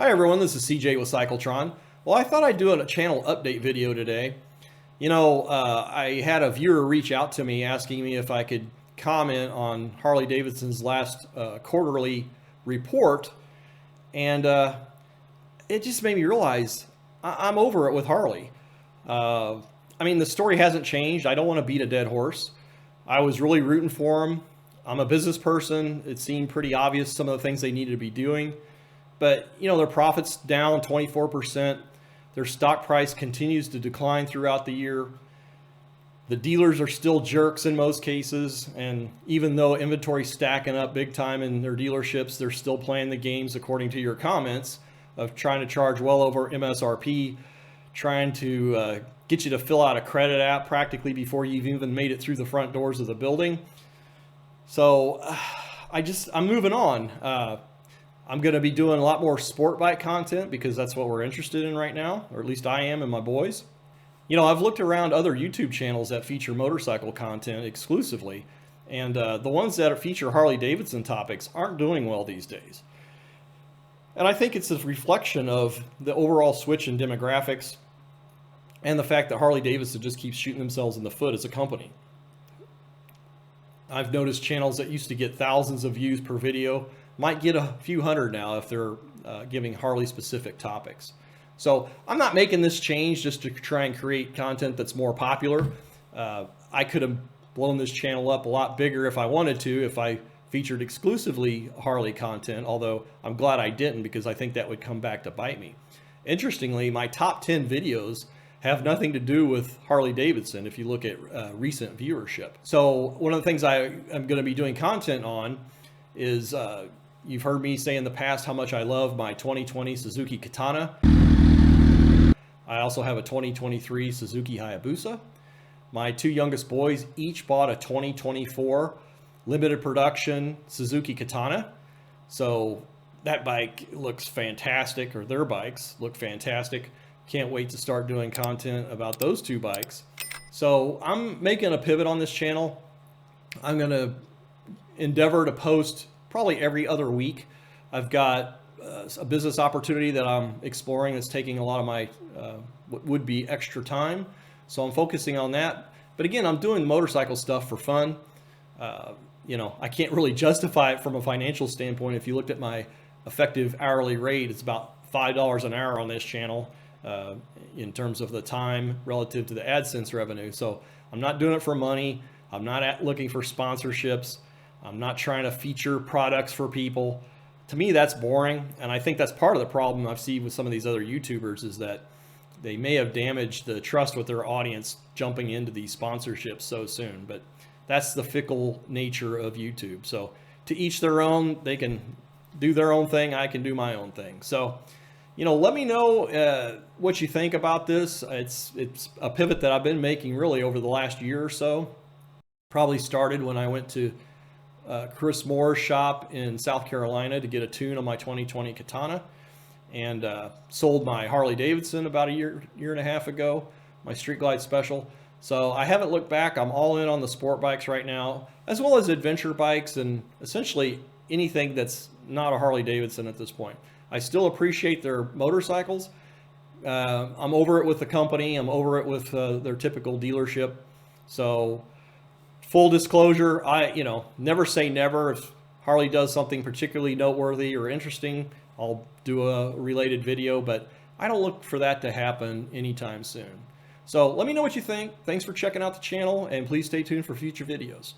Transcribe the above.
Hi everyone, this is CJ with Cycletron. Well, I thought I'd do a channel update video today. I had a viewer reach out to me asking me if I could comment on Harley Davidson's last quarterly report, and it just made me realize I'm over it with Harley. The story hasn't changed. I don't want to beat a dead horse. I was really rooting for him. I'm a business person. It seemed pretty obvious some of the things they needed to be doing. But, their profits down 24%. Their stock price continues to decline throughout the year. The dealers are still jerks in most cases. And even though inventory's stacking up big time in their dealerships, they're still playing the games, according to your comments, of trying to charge well over MSRP, trying to get you to fill out a credit app practically before you've even made it through the front doors of the building. So I'm moving on. I'm going to be doing a lot more sport bike content because that's what we're interested in right now, or at least I am and my boys. I've looked around other YouTube channels that feature motorcycle content exclusively, and the ones that feature Harley Davidson topics aren't doing well these days. And I think it's a reflection of the overall switch in demographics and the fact that Harley Davidson just keeps shooting themselves in the foot as a company. I've noticed channels that used to get thousands of views per video might get a few hundred now if they're giving Harley specific topics. So I'm not making this change just to try and create content that's more popular. I could have blown this channel up a lot bigger if I wanted to, if I featured exclusively Harley content, although I'm glad I didn't because I think that would come back to bite me. Interestingly, my top 10 videos have nothing to do with Harley Davidson if you look at recent viewership. So one of the things I am going to be doing content on is you've heard me say in the past how much I love my 2020 Suzuki Katana. I also have a 2023 Suzuki Hayabusa. My two youngest boys each bought a 2024 limited production Suzuki Katana. So that bike looks fantastic, or their bikes look fantastic. Can't wait to start doing content about those two bikes. So I'm making a pivot on this channel. I'm going to endeavor to post probably every other week. I've got a business opportunity that I'm exploring that's taking a lot of my what would be extra time. So I'm focusing on that. But again, I'm doing motorcycle stuff for fun. I can't really justify it from a financial standpoint. If you looked at my effective hourly rate, it's about $5 an hour on this channel in terms of the time relative to the AdSense revenue. So I'm not doing it for money. I'm not looking for sponsorships. I'm not trying to feature products for people. To me, that's boring. And I think that's part of the problem I've seen with some of these other YouTubers is that they may have damaged the trust with their audience jumping into these sponsorships so soon. But that's the fickle nature of YouTube. So to each their own, they can do their own thing. I can do my own thing. So, let me know what you think about this. It's a pivot that I've been making really over the last year or so. Probably started when I went to Chris Moore's shop in South Carolina to get a tune on my 2020 Katana, and sold my Harley Davidson about a year and a half ago, my Street Glide Special. So I haven't looked back. I'm all in on the sport bikes right now, as well as adventure bikes and essentially anything that's not a Harley Davidson at this point. I still appreciate their motorcycles. I'm over it with the company. I'm over it with their typical dealership. So full disclosure, I never say never. If Harley does something particularly noteworthy or interesting, I'll do a related video, but I don't look for that to happen anytime soon. So let me know what you think. Thanks for checking out the channel, and please stay tuned for future videos.